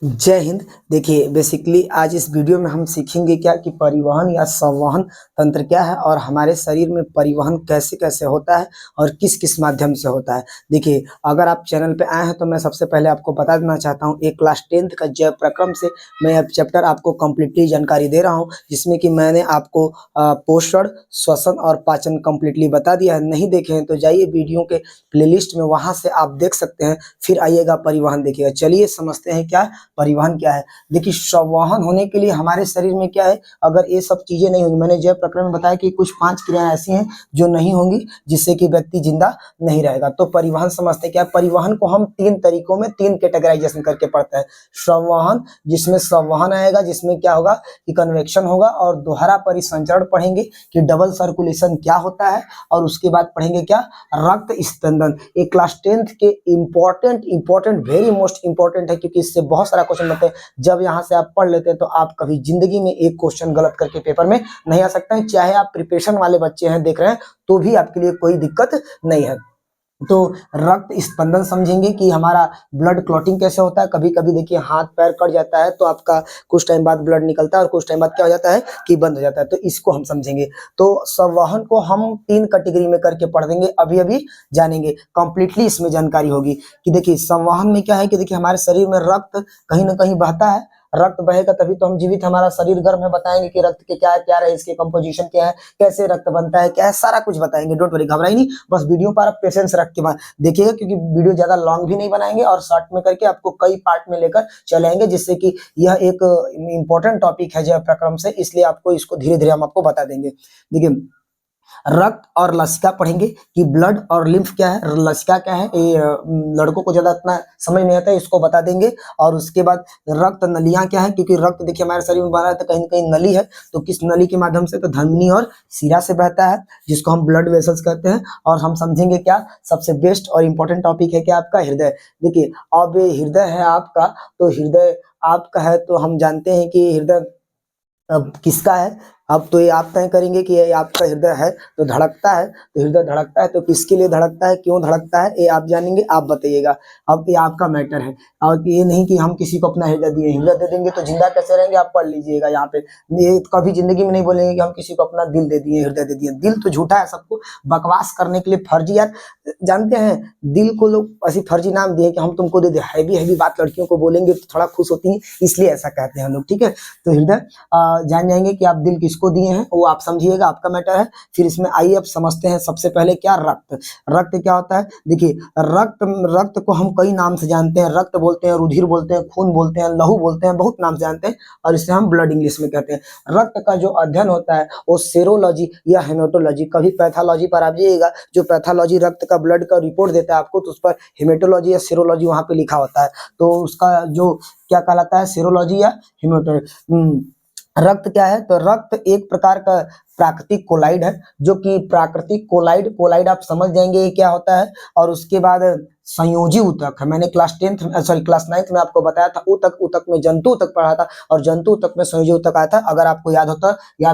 जय हिंद। देखिए बेसिकली आज इस वीडियो में हम सीखेंगे क्या कि परिवहन या संवहन तंत्र क्या है और हमारे शरीर में परिवहन कैसे कैसे होता है और किस किस माध्यम से होता है। देखिए अगर आप चैनल पे आए हैं तो मैं सबसे पहले आपको बता देना चाहता हूँ, एक क्लास 10th का जैव प्रक्रम से मैं अब चैप्टर आपको कम्प्लीटली जानकारी दे रहा हूँ, जिसमें कि मैंने आपको पोषण, श्वसन और पाचन कम्प्लीटली बता दिया है। नहीं देखे हैं तो जाइए वीडियो के प्लेलिस्ट में, वहाँ से आप देख सकते हैं। फिर आइएगा परिवहन देखिएगा। चलिए समझते हैं क्या परिवहन क्या है। देखिए संवहन होने के लिए हमारे शरीर में क्या है, अगर ये सब चीजें नहीं होंगी, मैंने जैव प्रक्रम में बताया कि कुछ 5 क्रियाएं ऐसी हैं जो नहीं होंगी जिससे कि व्यक्ति जिंदा नहीं रहेगा। तो परिवहन समझते हैं क्या। परिवहन को हम 3 तरीकों में 3 कैटेगराइजेशन करके पढ़ते हैं। संवहन, जिसमें संवहन आएगा, जिसमें क्या होगा कि कन्वेक्शन होगा, और दोहरा परिसंचरण पढ़ेंगे कि डबल सर्कुलेशन क्या होता है, और उसके बाद पढ़ेंगे क्या, रक्त स्पंदन। एक क्लास 10th के इंपॉर्टेंट वेरी मोस्ट इंपॉर्टेंट है, क्योंकि इससे बहुत सारा क्वेश्चन बनते हैं। जब यहाँ से आप पढ़ लेते हैं तो आप कभी जिंदगी में एक क्वेश्चन गलत करके पेपर में नहीं आ सकते हैं। चाहे आप प्रिपरेशन वाले बच्चे हैं देख रहे हैं तो भी आपके लिए कोई दिक्कत नहीं है। तो रक्त स्पंदन समझेंगे कि हमारा ब्लड क्लॉटिंग कैसे होता है। कभी कभी देखिए हाथ पैर कट जाता है तो आपका कुछ टाइम बाद ब्लड निकलता है और कुछ टाइम बाद क्या हो जाता है कि बंद हो जाता है, तो इसको हम समझेंगे। तो संवहन को हम 3 कैटेगरी में करके पढ़ देंगे, अभी अभी जानेंगे, कंप्लीटली इसमें जानकारी होगी कि देखिए संवहन में क्या है कि देखिए हमारे शरीर में रक्त कहीं ना कहीं बहता है। रक्त बहेगा तभी तो हम जीवित, हमारा शरीर गर्म है। बताएंगे कि रक्त के क्या है, क्या है इसके कंपोजिशन क्या है, कैसे रक्त बनता है, क्या है, सारा कुछ बताएंगे। डोंट वरी, घबराइए नहीं, बस वीडियो पर आप पेशेंस रख के देखिएगा, क्योंकि वीडियो ज्यादा लॉन्ग भी नहीं बनाएंगे और शॉर्ट में करके आपको कई पार्ट में लेकर चलेंगे, जिससे कि यह एक इंपॉर्टेंट टॉपिक है जैव प्रक्रम से, इसलिए आपको इसको धीरे धीरे हम आपको बता देंगे। देखिए रक्त और लसिका पढ़ेंगे कि ब्लड और लिम्फ क्या है, लसिका क्या है। ये लड़कों को ज्यादा इतना समझ नहीं आता है, इसको बता देंगे। और उसके बाद रक्त नलियां क्या है, क्योंकि रक्त देखिए हमारे शरीर में बह रहा है तो कहीं ना कहीं नली है, तो किस नली के माध्यम से, तो धमनी और शिरा से बहता है, जिसको हम ब्लड वेसल्स कहते हैं। और हम समझेंगे क्या, सबसे बेस्ट और इंपॉर्टेंट टॉपिक है क्या आपका, हृदय। देखिए अब हृदय है आपका, तो हृदय आपका है तो हम जानते हैं कि हृदय अब किसका है। अब तो ये आप तय करेंगे कि ये आपका हृदय है तो धड़कता है, तो हृदय धड़कता है तो किसके लिए धड़कता है, क्यों धड़कता है, ये आप जानेंगे, आप बताइएगा। अब ये आपका मैटर है, और ये नहीं कि हम किसी को अपना हृदय दिए, हृदय दे देंगे तो जिंदा कैसे रहेंगे, आप पढ़ लीजिएगा यहाँ पे। ये कभी जिंदगी में नहीं बोलेंगे कि हम किसी को अपना दिल दे दिए, हृदय दे दिए। दिल तो झूठा है, सबको बकवास करने के लिए फर्जी यार। जानते हैं दिल को लोग ऐसी फर्जी नाम दिए कि हम तुमको दे दे, हैवी हैवी बात लड़कियों को बोलेंगे तो थोड़ा खुश होती है, इसलिए ऐसा कहते हैं लोग, ठीक है। तो हृदय जान जाएंगे कि आप दिल किसको दिए हैं, वो आप समझिएगा, आपका मैटर है। फिर इसमें आइए अब समझते हैं सबसे पहले क्या, रक्त। रक्त क्या होता है, देखिए रक्त को हम कई नाम से जानते हैं। रक्त बोलते हैं, रुधिर बोलते हैं, खून बोलते हैं, लहू बोलते हैं, बहुत नाम से जानते हैं, और इसे हम ब्लड इंग्लिश में कहते हैं। रक्त का जो अध्ययन होता है वो सेरोलॉजी या हेमेटोलॉजी, कभी पैथोलॉजी पर आप जाइएगा, जो पैथोलॉजी रक्त का ब्लड का रिपोर्ट देता है आपको, तो उस पर हेमेटोलॉजी या सेरोलॉजी वहां पे लिखा होता है, तो उसका जो क्या कहलाता है, सेरोलॉजी या हेमेटोलॉजी। रक्त क्या है, तो रक्त एक प्रकार का प्राकृतिक कोलाइड है, जो कि प्राकृतिक कोलाइड आप समझ जाएंगे ये क्या होता है। और उसके बाद संयोजी ऊतक है, मैंने क्लास 9th में आपको बताया था। ऊतक में जंतु ऊतक पढ़ा था, और जंतु ऊतक में संयोजी ऊतक आया था। अगर आपको याद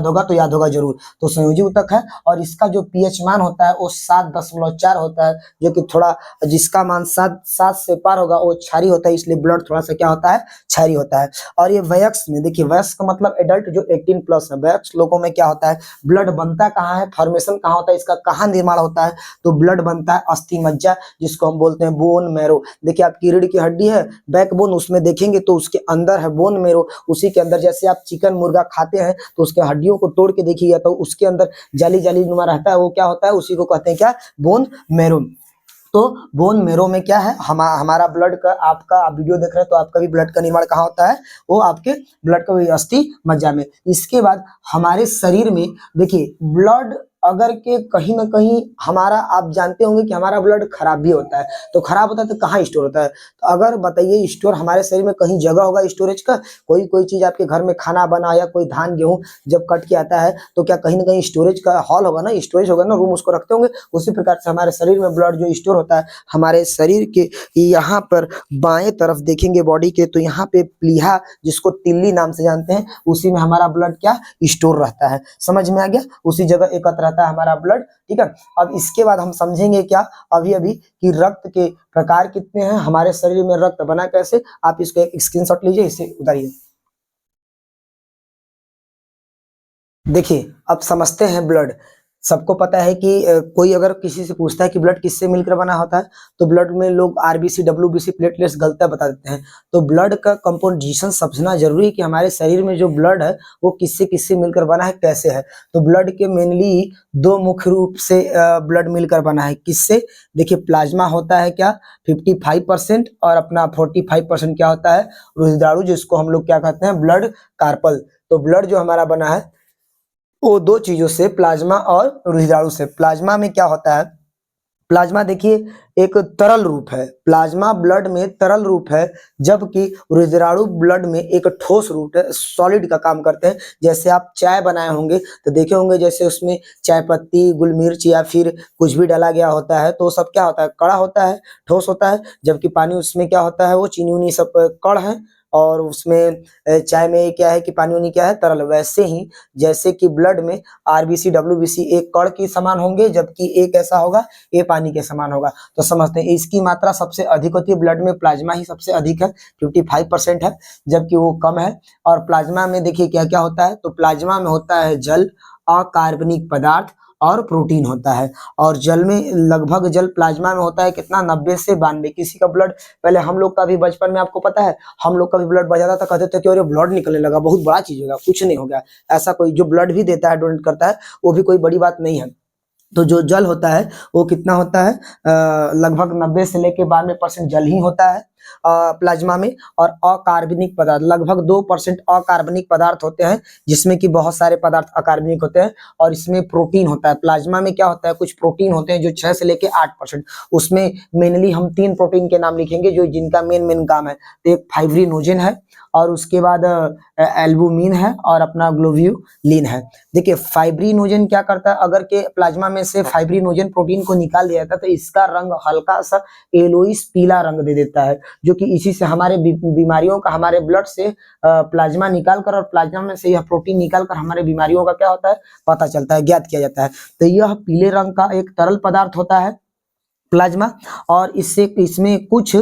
होगा जरूर। तो संयोजी ऊतक है, और इसका जो पीएच मान होता है वो 7.4 होता है, जो कि थोड़ा, जिसका मान 7 से पार होगा वो क्षारीय होता है, इसलिए ब्लड थोड़ा सा क्या होता है, क्षारीय होता है। और ये वयस्क में, देखिए वयस्क का मतलब एडल्ट जो 18+ है, वयस्क लोगों में क्या होता है, ब्लड बनता कहाँ है, फॉर्मेशन कहाँ होता है, इसका कहाँ निर्माण होता है, तो ब्लड बनता है अस्थि मज्जा, जिसको हम बोलते हैं बोन मैरो। देखिए आपकी रीढ़ की हड्डी है, बैकबोन, उसमें देखेंगे तो उसके अंदर है बोन मैरो। उसी के अंदर जैसे आप चिकन मुर्गा खाते हैं तो उसके हड्डियों को तोड़ के देखिएगा तो उसके अंदर जाली जाली नुमा रहता है, वो क्या होता है, उसी को कहते हैं क्या, बोन मैरो। तो बोन मेरो में क्या है, हमारा ब्लड का, आपका आप वीडियो देख रहे हैं तो आपका भी ब्लड का निर्माण कहाँ होता है, वो आपके ब्लड का अस्थि मज्जा में। इसके बाद हमारे शरीर में देखिए ब्लड अगर के कहीं ना कहीं हमारा, आप जानते होंगे कि हमारा ब्लड खराब भी होता है, तो खराब होता है तो कहाँ स्टोर होता है, तो अगर बताइए स्टोर हमारे शरीर में कहीं जगह होगा स्टोरेज का, कोई चीज आपके घर में खाना बना या कोई धान गेहूं जब कट के आता है तो क्या कहीं ना कहीं स्टोरेज का हॉल होगा ना, स्टोरेज होगा ना, रूम उसको रखते होंगे। उसी प्रकार से हमारे शरीर में ब्लड जो स्टोर होता है, हमारे शरीर के यहाँ पर बाएं तरफ देखेंगे बॉडी के, तो यहाँ पे प्लीहा, जिसको तिल्ली नाम से जानते हैं, उसी में हमारा ब्लड क्या स्टोर रहता है। समझ में आ गया, उसी जगह एकत्र रहता जाता है हमारा ब्लड। ठीक है, अब इसके बाद हम समझेंगे क्या अभी अभी कि रक्त के प्रकार कितने हैं, हमारे शरीर में रक्त बना कैसे। आप इसको एक स्क्रीनशॉट लीजिए, इसे उतारिए। देखिए अब समझते हैं ब्लड। सबको पता है कि कोई अगर किसी से पूछता है कि ब्लड किससे मिलकर बना होता है, तो ब्लड में लोग आरबीसी, डब्ल्यूबीसी, प्लेटलेट्स गलतियां बता देते हैं। तो ब्लड का कंपोजिशन समझना जरूरी है कि हमारे शरीर में जो ब्लड है वो किससे किससे मिलकर बना है, कैसे है। तो ब्लड के मेनली दो मुख्य रूप से ब्लड मिलकर बना है। किससे? देखिए प्लाज्मा होता है क्या 55% और अपना 45% क्या होता है रुधिराणु, जिसको हम लोग क्या कहते हैं ब्लड कार्पल। तो ब्लड जो हमारा बना है वो दो चीजों से, प्लाज्मा और रुधिराणु से। प्लाज्मा में क्या होता है, प्लाज्मा देखिए एक तरल रूप है, प्लाज्मा ब्लड में तरल रूप है, जबकि रुधिराणु ब्लड में एक ठोस रूप है, सॉलिड का काम करते हैं। जैसे आप चाय बनाए होंगे तो देखे होंगे जैसे उसमें चाय पत्ती, गुल मिर्च या फिर कुछ भी डाला गया होता है तो सब क्या होता है, कड़ा होता है, ठोस होता है। जबकि पानी उसमें क्या होता है, वो चीनी उनी सब कण है, और उसमें चाय में क्या है कि पानी उनी क्या है, तरल। वैसे ही जैसे कि ब्लड में आरबीसी, डब्ल्यूबीसी एक कण के समान होंगे, जबकि एक ऐसा होगा ये पानी के समान होगा। तो समझते हैं इसकी मात्रा सबसे अधिक होती है ब्लड में, प्लाज्मा ही सबसे अधिक है, 55% है, जबकि वो कम है। और प्लाज्मा में देखिए क्या क्या होता है, तो प्लाज्मा में होता है जल, अकार्बनिक पदार्थ और प्रोटीन होता है। और जल में लगभग, जल प्लाज्मा में होता है कितना, 90 से 92। किसी का ब्लड, पहले हम लोग का भी बचपन में आपको पता है हम लोग का भी ब्लड बढ़ जाता था, कहते थे कि अरे ब्लड निकलने लगा, बहुत बड़ा चीज होगा, कुछ नहीं हो गया। ऐसा कोई जो ब्लड भी देता है, डोनेट करता है, वो भी कोई बड़ी बात नहीं है। तो जो जल होता है वो कितना होता है, लगभग 90 से लेके 92% जल ही होता है प्लाज्मा में। और अकार्बनिक पदार्थ लगभग 2% अकार्बनिक पदार्थ होते हैं, जिसमें कि बहुत सारे पदार्थ अकार्बनिक होते हैं। और इसमें प्रोटीन होता है, प्लाज्मा में क्या होता है, कुछ प्रोटीन होते हैं जो 6 से लेके 8%। उसमें मेनली हम 3 प्रोटीन के नाम लिखेंगे जो जिनका मेन काम है। तो एक फाइब्रिनोजेन है, और उसके बाद एल्बुमिन है, और अपना ग्लोब्यूलिन है। देखिए फाइब्रिनोजेन क्या करता है, अगर के प्लाज्मा में से फाइब्रिनोजेन प्रोटीन को निकाल दिया जाता है तो इसका रंग हल्का सा येलोइश पीला रंग दे देता है, जो कि इसी से हमारे बीमारियों का, हमारे ब्लड से प्लाज्मा निकाल कर और प्लाज्मा में से यह प्रोटीन निकाल कर हमारे बीमारियों का क्या होता है पता चलता है, ज्ञात किया जाता है। तो यह पीले रंग का एक तरल पदार्थ होता है प्लाज्मा। और इससे, इसमें कुछ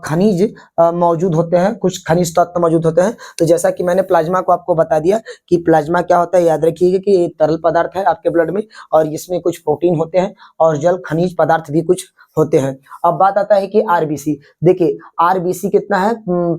खनिज मौजूद होते हैं, कुछ खनिज तत्व मौजूद होते हैं। तो जैसा कि मैंने प्लाज्मा को आपको बता दिया कि प्लाज्मा क्या होता है, याद रखिएगा कि ये तरल पदार्थ है आपके ब्लड में, और इसमें कुछ प्रोटीन होते हैं और जल खनिज पदार्थ भी कुछ होते हैं। अब बात आता है कि आरबीसी। देखिए आरबीसी कितना है,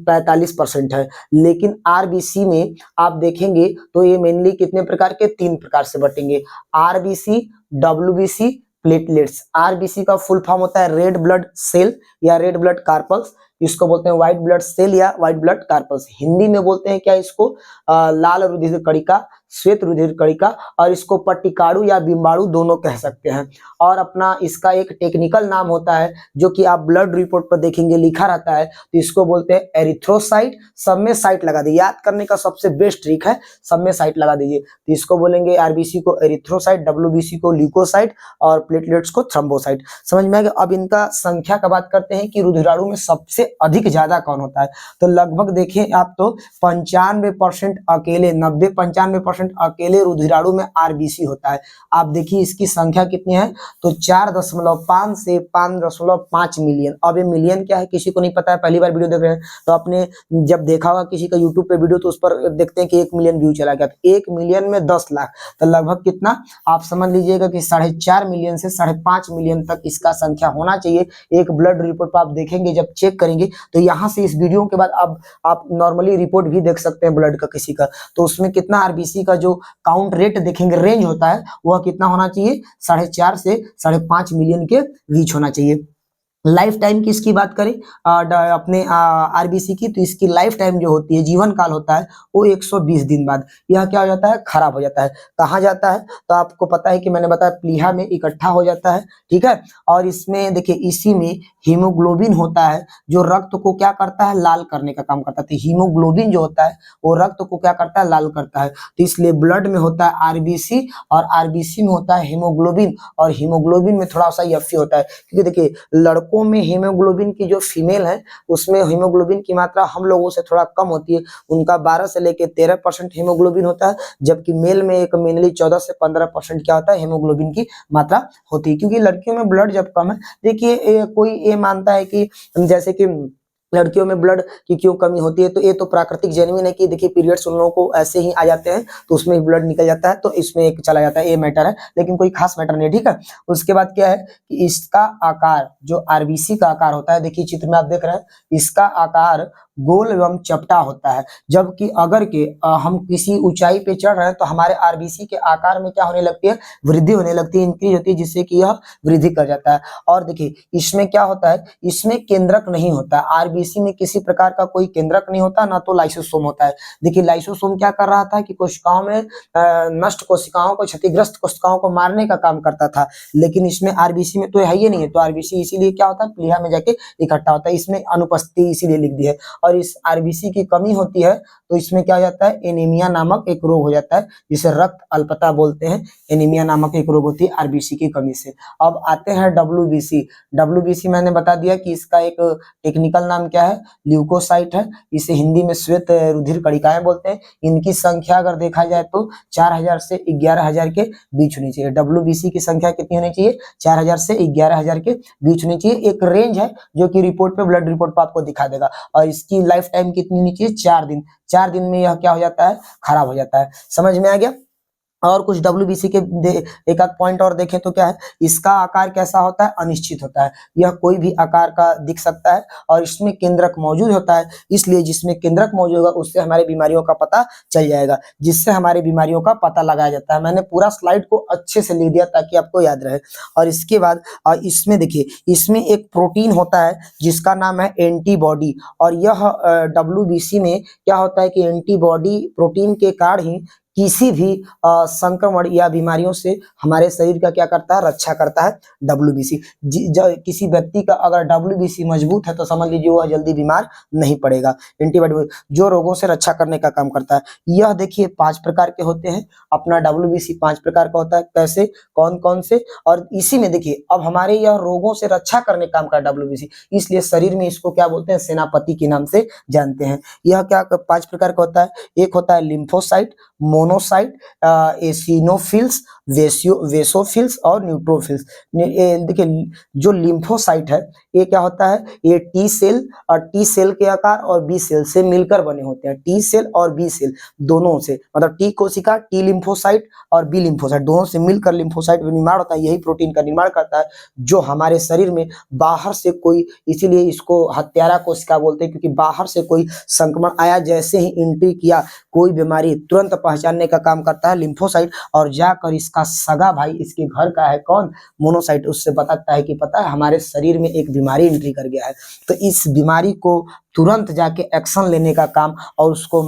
45% है। लेकिन आरबीसी में आप देखेंगे तो ये मेनली कितने प्रकार के, 3 प्रकार से बटेंगे, आरबीसी, डब्ल्यूबीसी, प्लेटलेट्स। आरबीसी का फुल फॉर्म होता है रेड ब्लड सेल या रेड ब्लड कार्पल्स, इसको बोलते हैं व्हाइट ब्लड सेल या व्हाइट ब्लड कार्पल्स। हिंदी में बोलते हैं क्या इसको, लाल रुधिर कणिका, श्वेत रुधिर कणिका, और इसको पट्टिकाणु या बिंबाणु दोनों कह सकते हैं। और अपना इसका एक टेक्निकल नाम होता है जो कि आप ब्लड रिपोर्ट पर देखेंगे लिखा रहता है, तो इसको बोलते हैं एरिथ्रोसाइट। सब में साइट लगा दीजिए, याद करने का सबसे बेस्ट ट्रिक है, सब में साइट लगा दीजिए। तो इसको बोलेंगे आरबीसी को एरिथ्रोसाइट, डब्ल्यूबीसी को ल्यूकोसाइट, और प्लेटलेट्स को थ्रोम्बोसाइट। समझ में आ गया। अब इनका संख्या का बात करते हैं कि रुधिराणु में सबसे अधिक ज्यादा कौन होता है, तो लगभग देखें आप तो 95% अकेले, 90-95% अकेले रुधिराणु में आरबीसी होता है। आप देखिए इसकी संख्या कितनी है, तो 4.5 से 5.5 मिलियन। अब ये मिलियन क्या है किसी को नहीं पता है, पहली बार वीडियो देख रहे हैं तो आपने जब देखा होगा किसी का यूट्यूब पे वीडियो तो उस पर देखते हैं कि 1 मिलियन व्यू चला गया, तो 1 मिलियन में 10 लाख, तो लगभग कितना आप समझ लीजिएगा कि 4.5 मिलियन से 5.5 मिलियन तक इसका संख्या होना चाहिए। एक ब्लड रिपोर्ट पर आप देखेंगे, जब चेक करेंगे तो यहाँ से इस वीडियो के बाद अब आप नॉर्मली रिपोर्ट भी देख सकते हैं ब्लड का किसी का, तो उसमें कितना आरबीसी का जो काउंट रेट देखेंगे, रेंज होता है, वह कितना होना चाहिए, 4.5 से 5.5 मिलियन के बीच होना चाहिए। लाइफ टाइम की इसकी बात करें अपने आरबीसी की, तो इसकी लाइफ टाइम जो होती है, जीवन काल होता है वो 120 दिन बाद यह क्या हो जाता है, खराब हो जाता है। कहाँ जाता है, तो आपको पता है कि मैंने बताया प्लीहा में इकट्ठा हो जाता है, ठीक है। और इसमें देखिए इसी में हीमोग्लोबिन होता है जो रक्त को क्या करता है, लाल करने का काम करता है। तो हीमोग्लोबिन जो होता है वो रक्त को क्या करता है, लाल करता है। तो इसलिए ब्लड में होता है आरबीसी और आरबीसी में होता है हीमोग्लोबिन, और हीमोग्लोबिन में थोड़ा सा एफ होता है, क्योंकि देखिए लड़कों लड़कों में हीमोग्लोबिन की जो फीमेल है उसमें हीमोग्लोबिन की मात्रा हम लोगों से थोड़ा कम होती है, उनका 12 से लेकर 13% हीमोग्लोबिन होता है, जबकि मेल में एक मेनली 14 से 15% क्या होता है हीमोग्लोबिन की मात्रा होती है, क्योंकि लड़कियों में ब्लड जब कम है। देखिए कोई ये मानता है कि जैसे कि लड़कियों में ब्लड की क्यों कमी होती है, तो ये तो प्राकृतिक जेन्युइन है कि देखिए पीरियड्स उन लोगों को ऐसे ही आ जाते हैं तो उसमें भी ब्लड निकल जाता है, तो इसमें एक चला जाता है, ये मैटर है, लेकिन कोई खास मैटर नहीं है, ठीक है। उसके बाद क्या है कि इसका आकार जो आरबीसी का आकार होता है, देखिए चित्र में आप देख रहे हैं, इसका आकार गोल एवं चपटा होता है, जबकि अगर के हम किसी ऊंचाई पे चढ़ रहे हैं तो हमारे आरबीसी के आकार में क्या होने लगती है, वृद्धि होने लगती है, इंक्रीज होती है, जिससे कि यह वृद्धि कर जाता है। और देखिए इसमें क्या होता है, इसमें केंद्रक नहीं होता है, आरबीसी में किसी प्रकार का कोई केंद्रक नहीं होता, ना तो लाइसोसोम होता है। देखिए लाइसोसोम क्या कर रहा था कि कोशिकाओं में नष्ट कोशिकाओं को, क्षतिग्रस्त कोशिकाओं को मारने का काम करता था, लेकिन इसमें आरबीसी में तो है ही नहीं है, तो आरबीसी इसीलिए क्या होता है, प्लीहा में जाके इकट्ठा होता है, इसमें अनुपस्थिति इसीलिए लिख दी है। और इस आरबीसी की कमी होती है तो इसमें क्या हो जाता है, एनीमिया नामक एक रोग हो जाता है, जिसे रक्त अल्पता बोलते हैं, एनीमिया नामक एक रोग होती है आरबीसी की कमी से। अब आते हैं डब्ल्यूबीसी। डब्ल्यूबीसी मैंने बता दिया कि इसका एक टेक्निकल नाम क्या है, ल्यूकोसाइट है, इसे हिंदी में श्वेत रुधिर कणिकाएं बोलते हैं। इनकी संख्या अगर देखा जाए तो 4000 से 11000 के बीच होनी चाहिए। डब्ल्यूबीसी की संख्या कितनी होनी चाहिए, 4000 से 11000 के बीच होनी चाहिए। एक रेंज है जो कि रिपोर्ट पे, ब्लड रिपोर्ट पे आपको दिखा देगा। और इसकी लाइफ टाइम कितनी होनी चाहिए, 4 दिन। 4 दिन में यह क्या हो जाता है, खराब हो जाता है। समझ में आ गया। और कुछ डब्ल्यूबीसी के एक आध पॉइंट और देखें तो क्या है, इसका आकार कैसा होता है, अनिश्चित होता है, यह कोई भी आकार का दिख सकता है, और इसमें केंद्रक मौजूद होता है, इसलिए जिसमें केंद्रक मौजूद होगा उससे हमारे बीमारियों का पता चल जाएगा, जिससे हमारे बीमारियों का पता लगाया जाता है। मैंने पूरा स्लाइड को अच्छे से लिख दिया ताकि आपको याद रहे। और इसके बाद इसमें देखिए, इसमें एक प्रोटीन होता है जिसका नाम है एंटीबॉडी, और यह डब्ल्यूबीसी में क्या होता है कि एंटीबॉडी प्रोटीन के कारण ही किसी भी संक्रमण या बीमारियों से हमारे शरीर का क्या करता है, रक्षा करता है डब्ल्यूबीसी। किसी व्यक्ति का अगर डब्ल्यूबीसी मजबूत है तो समझ लीजिए वह जल्दी बीमार नहीं पड़ेगा। एंटीबॉडी जो रोगों से रक्षा करने का काम करता है। यह देखिए 5 प्रकार के होते हैं, अपना डब्ल्यूबीसी 5 प्रकार का होता है। कैसे, कौन कौन से, और इसी में देखिए अब हमारे यह रोगों से रक्षा करने का काम का डब्ल्यूबीसी, इसलिए शरीर में इसको क्या बोलते हैं, सेनापति के नाम से जानते हैं। यह क्या 5 प्रकार का होता है। एक होता है लिम्फोसाइट, मोनोसाइट, एसिनोफिल्स, वेसोफिल्स और न्यूट्रोफिल्स। देखिए जो लिम्फोसाइट है ये क्या होता है, ये टी सेल और टी सेल के आकार और बी सेल से मिलकर बने होते हैं। टी सेल और बी सेल दोनों से, मतलब टी कोशिका, टी लिम्फोसाइट और बी लिम्फोसाइट दोनों से मिलकर लिम्फोसाइट निर्माण होता है। यही प्रोटीन का निर्माण करता है जो हमारे शरीर में बाहर से कोई, इसीलिए इसको हत्यारा कोशिका बोलते हैं, क्योंकि बाहर से कोई संक्रमण आया, जैसे ही एंट्री किया कोई बीमारी, तुरंत पहचानने का काम करता है लिम्फोसाइट, और जाकर इसका सगा भाई इसके घर का है कौन, मोनोसाइट, उससे बताता है कि पता है हमारे शरीर में एक बीमारी एंट्री कर गया है, तो इस बीमारी को तुरंत जाके एक्शन लेने का काम, और उसको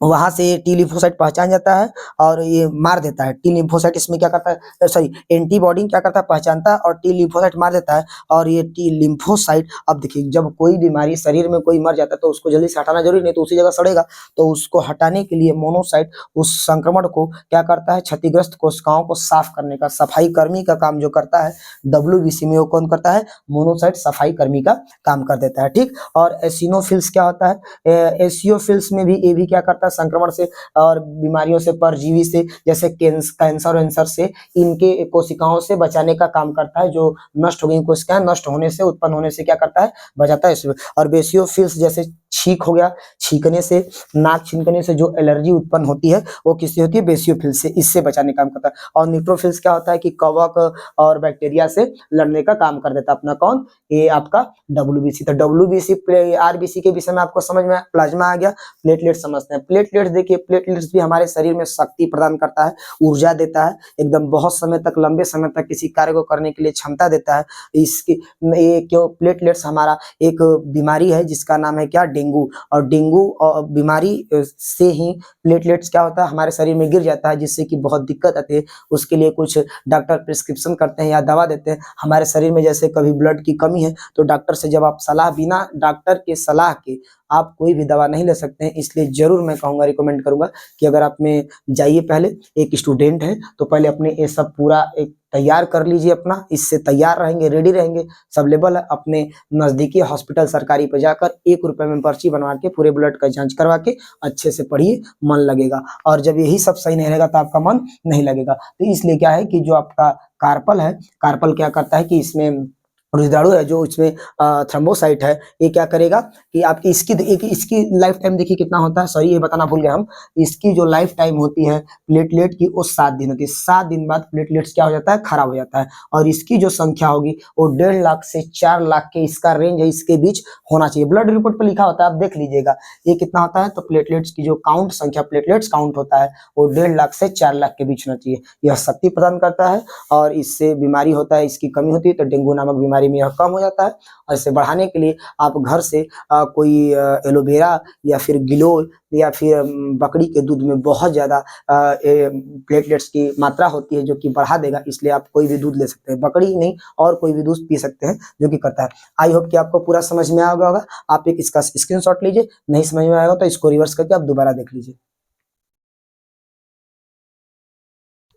वहां से टी लिम्फोसाइट पहचान जाता है और ये मार देता है। टी लिम्फोसाइट इसमें क्या करता है, सॉरी एंटीबॉडी क्या करता है, पहचानता है, और टी लिम्फोसाइट मार देता है। और ये टी लिम्फोसाइट, अब देखिए जब कोई बीमारी शरीर में कोई मर जाता है तो उसको जल्दी से हटाना जरूरी नहीं, तो उसी जगह सड़ेगा, तो उसको हटाने के लिए मोनोसाइट उस संक्रमण को क्या करता है, क्षतिग्रस्त कोशिकाओं को साफ करने का, सफाई कर्मी का काम जो करता है डब्ल्यूबीसी में, वो कौन करता है, मोनोसाइट सफाई कर्मी का काम कर देता है। ठीक। और एसिनोफिल्स क्या होता है, एसियोफिल्स में भी ये भी क्या करता है, संक्रमण से और बीमारियों से, परजीवी से, जैसे कैंसर से, इनके कोशिकाओं से बचाने का काम करता है। जो नष्ट हो गई कोशिकाएं, नष्ट होने से, उत्पन्न होने से क्या करता है, बचाता है इसमें। और बेसियोफिल्स जैसे छींक हो गया, छींकने से, नाक छींकने से जो एलर्जी उत्पन्न होती है वो किससे होती है, बेसियोफिल्स से, इससे बचाने का काम करता है। और न्यूट्रोफिल्स क्या होता है कि कवक और बैक्टीरिया से लड़ने का काम कर देता है अपना कौन, ये आपका डब्ल्यूबीसी। तो डब्ल्यूबीसी आरबीसी के विषय में आपको समझ में, प्लाज्मा आ गया। प्लेटलेट समझते हैं। प्लेटलेट्स देखिए, प्लेटलेट्स भी हमारे शरीर में शक्ति प्रदान करता है, ऊर्जा देता है, एकदम बहुत समय तक, लंबे समय तक किसी कार्य को करने के लिए क्षमता देता है। इसकी ये क्यों, प्लेटलेट्स हमारा एक बीमारी है जिसका नाम है क्या, डेंगू। और डेंगू बीमारी से ही प्लेटलेट्स क्या होता है, हमारे शरीर में गिर जाता है, जिससे कि बहुत दिक्कत आती है। उसके लिए कुछ डॉक्टर प्रिस्क्रिप्शन करते हैं या दवा देते हैं। हमारे शरीर में जैसे कभी ब्लड की कमी है तो डॉक्टर से जब आप सलाह, बिना डॉक्टर के सलाह के आप कोई भी दवा नहीं ले सकते हैं। इसलिए जरूर मैं कहूँगा, रिकमेंड करूँगा कि अगर आप में जाइए, पहले एक स्टूडेंट है तो पहले अपने ये सब पूरा एक तैयार कर लीजिए अपना, इससे तैयार रहेंगे, रेडी रहेंगे, सब लेवल है। अपने नजदीकी हॉस्पिटल सरकारी पे जाकर 1 रुपए में पर्ची बनवा के पूरे ब्लड का जांच करवा के अच्छे से पढ़िए, मन लगेगा। और जब यही सब सही नहीं रहेगा तो आपका मन नहीं लगेगा। तो इसलिए क्या है कि जो आपका कार्पल है, कार्पल क्या करता है कि इसमें रोजगाड़ू है, जो इसमें थ्रोम्बोसाइट है, ये क्या करेगा कि आपकी इसकी लाइफ टाइम देखिए कितना होता है, सॉरी ये बताना भूल गया हम। इसकी जो लाइफ टाइम होती है प्लेटलेट की, वो 7 दिन होती है। 7 दिन बाद प्लेटलेट्स क्या हो जाता है, खराब हो जाता है। और इसकी जो संख्या होगी वो 1.5 लाख से 4 लाख के इसका रेंज है, इसके बीच होना चाहिए। ब्लड रिपोर्ट पर लिखा होता है, आप देख लीजिएगा ये कितना होता है। तो प्लेटलेट्स की जो काउंट, संख्या प्लेटलेट्स काउंट होता है वो 1.5 लाख से 4 लाख के बीच होना चाहिए। यह शक्ति प्रदान करता है और इससे बीमारी होता है, इसकी कमी होती है तो डेंगू नामक बीमारी में यह कम हो जाता है। और इसे बढ़ाने के लिए आप घर से कोई एलोवेरा या फिर गिलोय या फिर बकरी के दूध में बहुत ज़्यादा प्लेटलेट्स की मात्रा होती है जो कि बढ़ा देगा, इसलिए आप कोई भी दूध ले सकते हैं, बकरी नहीं और कोई भी दूध पी सकते हैं जो कि करता है। आई होप कि आपको पूरा समझ में आ गया होगा। आप एक इसका स्क्रीनशॉट लीजिए, नहीं समझ में आएगा तो इसको रिवर्स करके आप दोबारा देख लीजिए।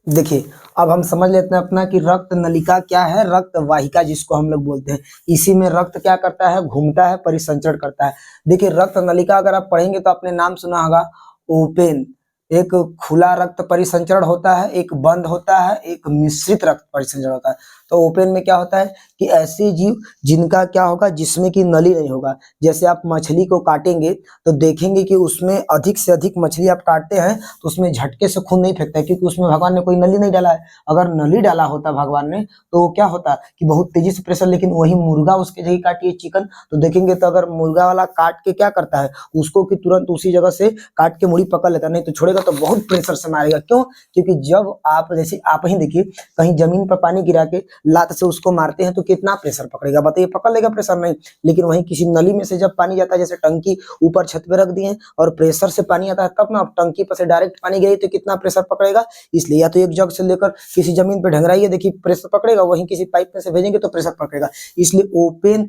देखिए अब हम समझ लेते हैं अपना कि रक्त नलिका क्या है, रक्त वाहिका जिसको हम लोग बोलते हैं। इसी में रक्त क्या करता है, घूमता है, परिसंचरण करता है। देखिए रक्त नलिका अगर आप पढ़ेंगे तो आपने नाम सुना होगा, ओपन, एक खुला रक्त परिसंचरण होता है, एक बंद होता है, एक मिश्रित रक्त परिसंचरण होता है। तो ओपन में क्या होता है कि ऐसे जीव जिनका क्या होगा, जिसमें कि नली नहीं होगा। जैसे आप मछली को काटेंगे तो देखेंगे कि उसमें अधिक से अधिक मछली आप काटते हैं तो उसमें झटके से खून नहीं फेंकता है, क्योंकि उसमें भगवान ने कोई नली नहीं डाला है। अगर नली डाला होता भगवान ने तो क्या होता कि बहुत तेजी से प्रेशर, लेकिन वही मुर्गा उसके जगह काटिए चिकन तो देखेंगे तो अगर मुर्गा वाला काट के क्या करता है उसको कि तुरंत उसी जगह से काट के मुड़ी पकड़ लेता है, नहीं तो छोड़ेगा तो बहुत प्रेशर से मारेगा। क्यों? क्योंकि जब आप, जैसे आप ही देखिए कहीं जमीन पर पानी गिरा के लात से उसको मारते हैं तो कितना प्रेशर पकड़ेगा, बताइए, पकड़ लेगा? प्रेशर नहीं। लेकिन वहीं किसी नली में से जब पानी जाता है, जैसे टंकी ऊपर छत पे रख दिए और प्रेशर से पानी आता है तब ना, टंकी पर से डायरेक्ट पानी गई तो कितना प्रेशर पकड़ेगा। इसलिए या तो एक जग से लेकर किसी जमीन पे ढंगराइए, देखिए प्रेशर पकड़ेगा, वहीं किसी पाइप में से भेजेंगे तो प्रेशर पकड़ेगा। इसलिए ओपन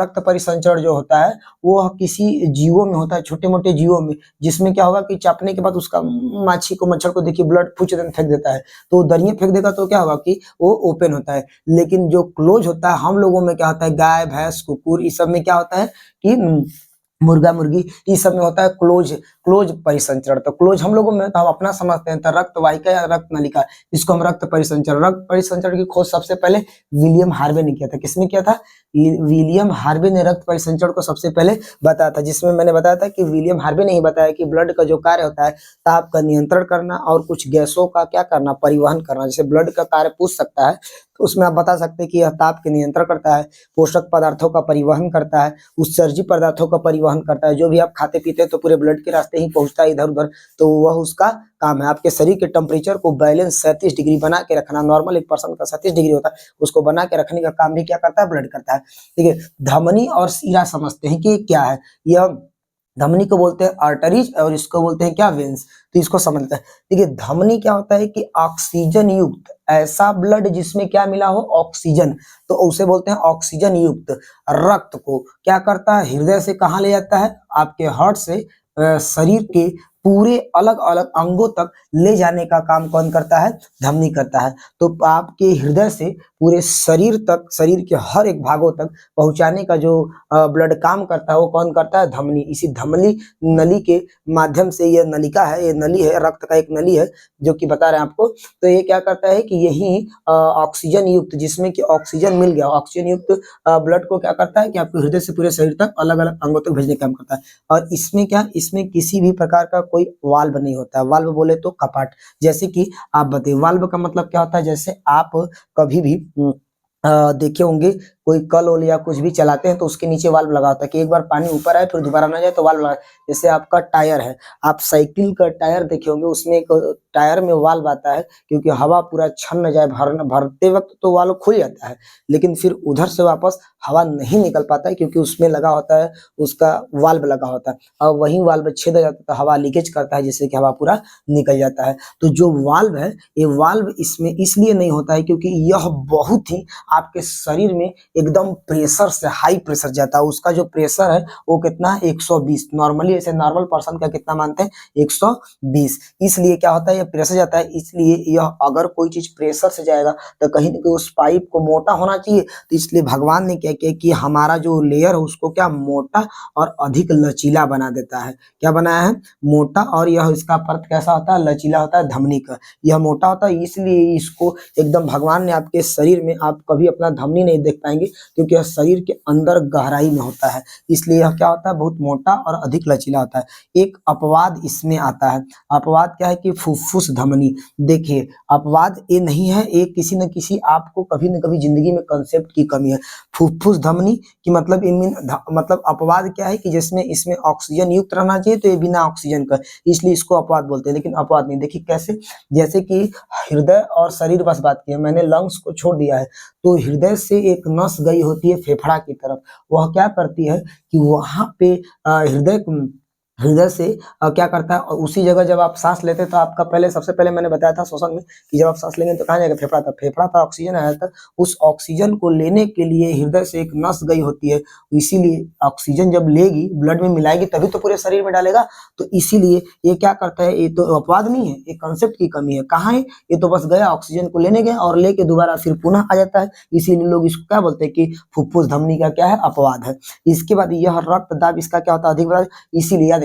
रक्त परिसंचरण जो होता है वो किसी जीवों में होता है, छोटे मोटे जीवों में, जिसमें क्या होगा कि चापने के बाद उसका माछी को, मच्छर को देखिए ब्लड फूच फेंक देता है, तो दरिये फेंक देगा तो क्या होगा कि वो ओपन होता है। लेकिन जो क्लोज होता है हम लोगों में क्या होता है, गाय भैंस कुकुर इस सब में क्या होता है कि मुर्गा मुर्गी इस सब में होता है क्लोज क्लोज परिसंचरण। तो क्लोज हम लोगों में तो हम अपना समझते हैं, तो रक्त वाहिका या रक्त नलिका, इसको हम रक्त परिसंचरण। रक्त परिसंचरण की खोज सबसे पहले विलियम हार्वे ने किया था। किसने किया था? विलियम हार्वे ने रक्त परिसंचरण को सबसे पहले बताया था, जिसमें मैंने बताया था कि विलियम हार्वे ने ही बताया कि ब्लड का जो कार्य होता है, ताप का नियंत्रण करना और कुछ गैसों का क्या करना, परिवहन करना। जैसे ब्लड का कार्य पूछ सकता है तो उसमें आप बता सकते हैं कि यह ताप के नियंत्रण करता है, पोषक पदार्थों का परिवहन करता है, उत्सर्जी पदार्थों का परिवहन करता है। जो भी आप खाते पीते हैं तो पूरे ब्लड के रास्ते ही पहुंचता है इधर उधर, तो वह उसका काम है। आपके शरीर के टेम्परेचर को बैलेंस 37 डिग्री बना के रखना, नॉर्मल एक पर्सन का 37 डिग्री होता है, उसको बना के रखने का काम भी क्या करता है, ब्लड करता है। ठीक है, धमनी और सीरा समझते हैं कि क्या है। यह धमनी को बोलते हैं आर्टरीज और इसको बोलते हैं क्या, वेन्स। तो इसको समझते हैं। देखिए धमनी क्या होता है कि ऑक्सीजन युक्त ऐसा ब्लड जिसमें क्या मिला हो, ऑक्सीजन, तो उसे बोलते हैं ऑक्सीजन युक्त रक्त को क्या करता है, हृदय से कहाँ ले जाता है, आपके हार्ट से शरीर के पूरे अलग अलग अंगों तक ले जाने का काम कौन करता है, धमनी करता है। तो आपके हृदय से पूरे शरीर तक, शरीर के हर एक भागों तक पहुंचाने का जो ब्लड काम करता है वो कौन करता है, धमनी। इसी धमनी नली के माध्यम से, ये नलिका है, ये नली है, रक्त का एक नली है जो कि बता रहे हैं आपको। तो ये क्या करता है कि यही ऑक्सीजन युक्त, जिसमें कि ऑक्सीजन मिल गया, ऑक्सीजन युक्त ब्लड को क्या करता है कि आपके हृदय से पूरे शरीर तक अलग अलग अंगों तक भेजने का काम करता है। और इसमें क्या, इसमें किसी भी प्रकार का कोई वाल्व नहीं होता है। वाल्व बोले तो कपाट, जैसे कि आप बताइए वाल्व का मतलब क्या होता है। जैसे आप कभी भी देखे होंगे कोई कल ओल या कुछ भी चलाते हैं तो उसके नीचे वाल्व लगा होता है कि एक बार पानी ऊपर आए फिर दोबारा ना जाए तो वाल्व लगा। जैसे आपका टायर है, आप साइकिल का टायर देखे होंगे, उसमें एक टायर में वाल्व आता है क्योंकि हवा पूरा छन न जाए, भरते वक्त तो वाल्व खुल जाता है लेकिन फिर उधर से वापस हवा नहीं निकल पाता है क्योंकि उसमें लगा होता है, उसका वाल्व लगा होता है और वही वाल्व छेद हो जाता है तो हवा लीकेज करता है जिससे कि हवा पूरा निकल जाता है। तो जो वाल्व है, ये वाल्व इसमें इसलिए नहीं होता है क्योंकि यह बहुत ही आपके शरीर में एकदम प्रेशर से हाई प्रेशर जाता है, उसका जो प्रेशर है वो कितना है 120। नॉर्मली ऐसे नॉर्मल पर्सन का कितना मानते हैं 120। इसलिए क्या होता है ये प्रेशर जाता है, इसलिए यह अगर कोई चीज प्रेशर से जाएगा तो कहीं ना कहीं उस पाइप को मोटा होना चाहिए। तो इसलिए भगवान ने क्या किया कि हमारा जो लेयर है उसको क्या मोटा और अधिक लचीला बना देता है। क्या बनाया है मोटा, और यह इसका परत कैसा होता है लचीला होता है धमनी का। यह मोटा होता है इसलिए इसको एकदम भगवान ने आपके शरीर में, आप कभी अपना धमनी नहीं देख पाएंगे क्योंकि यह शरीर के अंदर गहराई में होता है, इसलिए यह क्या होता है बहुत मोटा और अधिक लचीला होता है। एक अपवाद इसमें आता है, अपवाद क्या है कि फुफ्फुस धमनी। देखिए अपवाद ये नहीं है, ये किसी न किसी आपको कभी न कभी जिंदगी में कंसेप्ट की कमी है। फुफ्फुस धमनी की मतलब मतलब अपवाद क्या है कि जिसमें इसमें ऑक्सीजन युक्त रहना चाहिए तो ये बिना ऑक्सीजन का, इसलिए इसको अपवाद बोलते हैं। लेकिन अपवाद नहीं, देखिए कैसे, जैसे कि हृदय और शरीर बस बात की है, मैंने लंग्स को छोड़ दिया है, तो हृदय से एक नस गई होती है फेफड़ा की तरफ, वह क्या करती है कि वहां पे हृदय से क्या करता है, और उसी जगह जब आप सांस लेते हैं तो आपका पहले सबसे पहले मैंने बताया था श्वसन में कि जब आप सांस लेंगे तो कहाँ जाएगा फेफड़ा तक, फेफड़ा पर ऑक्सीजन आया था, उस ऑक्सीजन को लेने के लिए हृदय से एक नस गई होती है, इसीलिए ऑक्सीजन जब लेगी ब्लड में मिलाएगी तभी तो पूरे शरीर में डालेगा। तो इसीलिए ये क्या करता है, ये तो अपवाद नहीं है, ये कंसेप्ट की कमी है। कहाँ है, ये तो बस गया ऑक्सीजन को लेने गया और लेके दोबारा फिर पुनः आ जाता है, इसीलिए लोग इसको क्या बोलते हैं कि फुफ्फुस धमनी का क्या है अपवाद है। इसके बाद यह रक्त दाब इसका क्या होता है अधिक बढ़ा, इसीलिए याद रखिए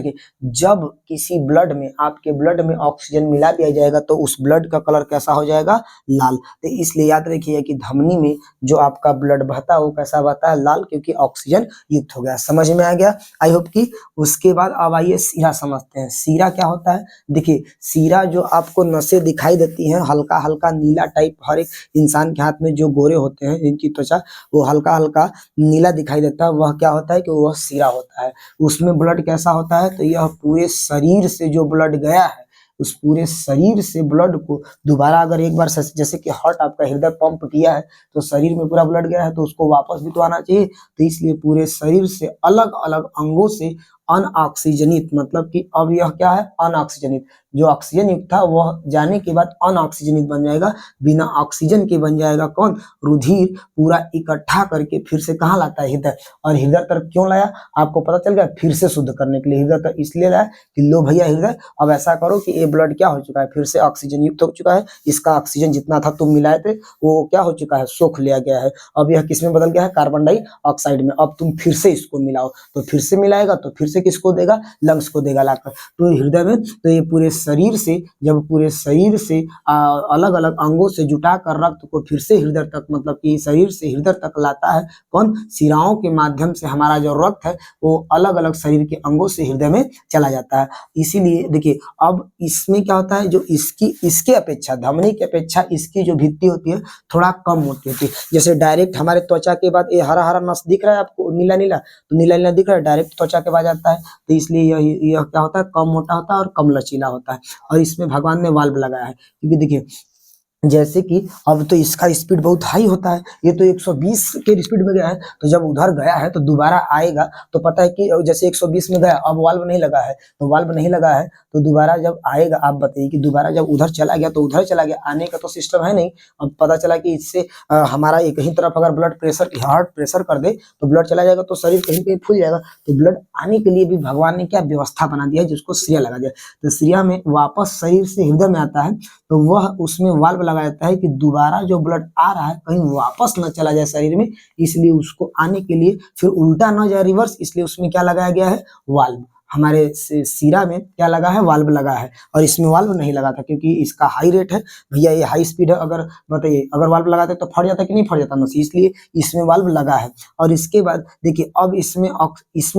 जब किसी ब्लड में, आपके ब्लड में ऑक्सीजन मिला दिया जाएगा तो उस ब्लड का कलर कैसा हो जाएगा लाल। तो इसलिए याद रखिए कि धमनी में जो आपका ब्लड बहता है वो कैसा बहता है लाल, क्योंकि ऑक्सीजन युक्त हो गया। समझ में आ गया आई होप कि। उसके बाद अब आइए सीरा समझते हैं। सीरा क्या होता है, देखिए सीरा जो आपको नसें दिखाई देती हैं हल्का हल्का नीला टाइप, हर एक इंसान के हाथ में जो गोरे होते हैं जिनकी त्वचा वो हल्का हल्का नीला दिखाई देता है, वह क्या होता है कि वह सीरा होता है। उसमें ब्लड कैसा होता है, तो यह पूरे शरीर से जो ब्लड गया है उस पूरे शरीर से ब्लड को दोबारा अगर एक बार जैसे कि हार्ट आपका हृदय पंप किया है तो शरीर में पूरा ब्लड गया है तो उसको वापस भी तो आना चाहिए, तो इसलिए पूरे शरीर से अलग अलग अंगों से अनऑक्सीजनित, मतलब कि अब यह क्या है अनऑक्सीजनित, जो ऑक्सीजन युक्त था वह जाने के बाद अनऑक्सीजनित बन जाएगा, बिना ऑक्सीजन के बन जाएगा कौन, रुधिर पूरा इकट्ठा करके फिर से कहाँ लाता है हृदय। और हृदय तक क्यों लाया आपको पता चल गया, फिर से शुद्ध करने के लिए हृदय तक इसलिए लाया कि लो भैया हृदय अब ऐसा करो कि ये ब्लड क्या हो चुका है फिर से ऑक्सीजन युक्त हो चुका है, इसका ऑक्सीजन जितना था तुम मिलाए थे वो क्या हो चुका है सोख लिया गया है, अब यह किस में बदल गया है कार्बन डाइऑक्साइड में, अब तुम फिर से इसको मिलाओ, तो फिर से मिलाएगा तो फिर से किसको देगा लंग्स को देगा लाकर, तो हृदय में। तो ये पूरे शरीर से, जब पूरे शरीर से अलग अलग अंगों से जुटा कर रक्त को फिर से हृदय तक, मतलब कि शरीर से हृदय तक लाता है कौन, शिराओं के माध्यम से हमारा जो रक्त है वो अलग अलग शरीर के अंगों से हृदय में चला जाता है। इसीलिए देखिए अब इसमें क्या होता है, जो इसके अपेक्षा धमनी की अपेक्षा इसकी जो भित्ति होती है थोड़ा कम होती है। जैसे डायरेक्ट हमारे त्वचा के बाद ये हरा हरा नस दिख रहा है आपको नीला नीला, तो नीला नीला दिख रहा है डायरेक्ट त्वचा के बाद आता है, तो इसलिए यह क्या होता है कम मोटा होता है और कम लचीला होता है। और इसमें भगवान ने वाल्व लगाया है, क्योंकि देखिए जैसे कि अब तो इसका स्पीड बहुत हाई होता है, ये तो 120 के स्पीड में गया है, तो जब उधर गया है तो दोबारा आएगा, तो पता है कि जैसे 120 में गया अब वाल्व नहीं लगा है, तो वाल्व नहीं लगा है तो दोबारा जब आएगा, आप बताइए कि दोबारा जब उधर चला गया तो उधर चला गया, आने का तो सिस्टम है नहीं। अब पता चला कि इससे हमारा एक ही तरफ अगर ब्लड प्रेशर हार्ट प्रेशर कर दे तो ब्लड चला जाएगा, तो शरीर कहीं कहीं फूल जाएगा, तो ब्लड आने के लिए भी भगवान ने क्या व्यवस्था बना दिया है जिसको श्रेय लगा दिया, तो श्रेय में वापस शरीर से हृदय में आता है, तो वह उसमें वाल्व लगा जाता है कि दोबारा जो ब्लड आ रहा है कहीं वापस न चला जाए शरीर में, इसलिए उसको आने के लिए फिर उल्टा न जाए रिवर्स, इसलिए उसमें क्या लगाया गया है वाल्व। हमारे सीरा में क्या लगा है वाल्व लगा है, और इसमें वाल्व नहीं लगा था क्योंकि इसका हाई रेट है भैया, ये हाई स्पीड है, अगर बताइए अगर वाल्व लगाते तो फट जाता कि नहीं फट जाता मशीन, इसलिए इसमें वाल्व लगा है। और इसके बाद देखिए अब इसमें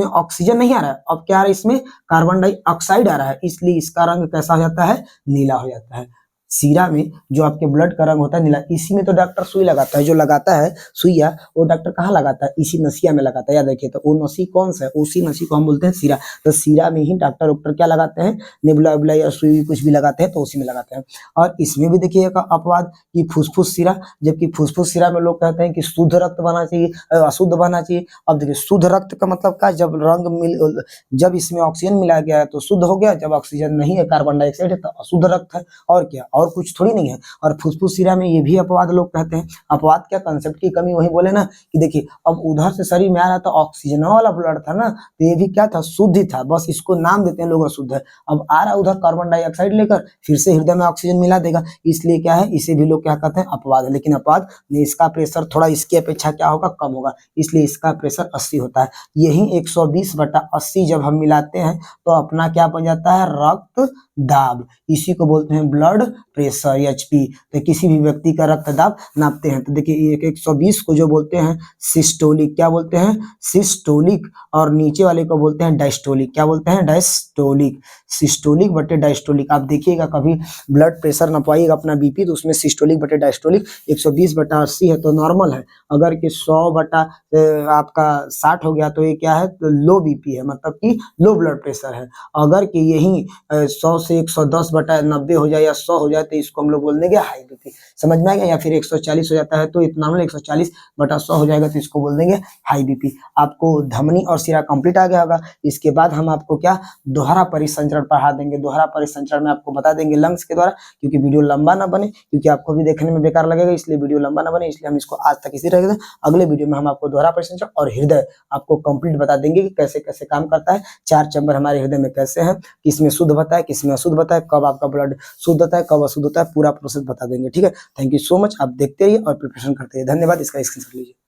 ऑक्सीजन नहीं आ रहा है, अब क्या आ रहा है इसमें कार्बन डाइऑक्साइड आ रहा है, इसलिए इसका रंग कैसा हो जाता है नीला हो जाता है। सीरा में जो आपके ब्लड का रंग होता है नीला, इसी में तो डॉक्टर सुई लगाता है, जो लगाता है सुइया वो डॉक्टर कहाँ लगाता है, इसी नसिया में लगाता है, याद रखिए। तो वो नसी कौन सा है, उसी नसी को हम बोलते हैं सीरा, तो सीरा में ही डॉक्टर क्या लगाते हैं नेबुला उबला या सुई कुछ भी लगाते हैं तो उसी में लगाते हैं। और इसमें भी देखिए एक अपवाद कि फुसफुस सीरा, जबकि फुसफुस सीरा में लोग कहते हैं कि शुद्ध रक्त बना चाहिए अशुद्ध बना चाहिए। अब देखिए शुद्ध रक्त का मतलब क्या, जब इसमें ऑक्सीजन मिलाया गया है तो शुद्ध हो गया, जब ऑक्सीजन नहीं है कार्बन डाइऑक्साइड है तो अशुद्ध रक्त है, और क्या और कुछ थोड़ी नहीं है। और फुसफुस शिरा में ये भी अपवाद लोग कहते हैं। अपवाद क्या, कंसेप्ट की कमी, वही बोले ना कि देखिए अब उधर से शरीर में आ रहा था ऑक्सीजन वाला ब्लड था ना, तो ये भी क्या था, शुद्ध ही था, बस इसको नाम देते हैं लोग अशुद्ध है। अब आ रहा उधर कार्बन डाइऑक्साइड लेकर, फिर से हृदय में ऑक्सीजन मिला देगा, इसलिए क्या है, इसे भी लोग क्या कहते हैं, अपवाद है। लेकिन अपवाद में इसका प्रेशर थोड़ा इसकी अपेक्षा क्या होगा, कम होगा, इसलिए इसका प्रेशर 80 होता है। यही 120/80 जब हम मिलाते हैं तो अपना क्या बन जाता है, रक्त दाब। इसी को बोलते हैं ब्लड प्रेशर, एचपी। तो किसी भी व्यक्ति का रक्त दाब नापते हैं तो देखिए 120 को जो बोलते हैं सिस्टोलिक, क्या बोलते हैं, सिस्टोलिक, और नीचे वाले को बोलते हैं डायस्टोलिक, क्या बोलते हैं, डायस्टोलिक। सिस्टोलिक बटे डायस्टोलिक, आप देखिएगा कभी ब्लड प्रेशर नपाइएगा अपना बीपी, तो उसमें सिस्टोलिक बटे डायस्टोलिक 120/80 है तो नॉर्मल है। अगर कि 100/आपका 60 हो गया तो ये क्या है, तो लो बीपी है, मतलब कि लो ब्लड प्रेशर है। अगर कि यही 100 से 110/90 हो जाए या 100 हो जाए तो इसको हम लोग बोल देंगे हाई बीपी, समझ में आ गया। या फिर 140 हो जाता है तो इतना नॉर्मल 140/100 हो जाएगा तो इसको बोल देंगे हाई बीपी। आपको धमनी और सिरा कंप्लीट आ गया होगा। इसके बाद हम आपको क्या, दोहरा परिसंचरण पढ़ा देंगे। दोहरा परिसंचरण में आपको बता देंगे लंग्स के द्वारा, क्योंकि वीडियो लंबा ना बने, क्योंकि आपको भी देखने में बेकार लगेगा, इसलिए वीडियो लंबा ना बने, इसलिए हम इसको आज तक इसी रहेगा। अगले वीडियो में हम आपको दोहरा परिसंचरण और हृदय आपको कंप्लीट बता देंगे कि कैसे कैसे काम करता है, 4 चैम्बर हमारे हृदय में कैसे हैं, किसमें शुद्ध होता है, किसमें अशुद्ध होता है, कब आपका ब्लड शुद्ध होता है, कब अशुद्ध होता है, पूरा प्रोसेस बता देंगे। ठीक है, थैंक यू सो मच। आप देखते रहिए और प्रिपरेशन करते रहिए। धन्यवाद। इसका स्क्रीनशॉट लीजिए।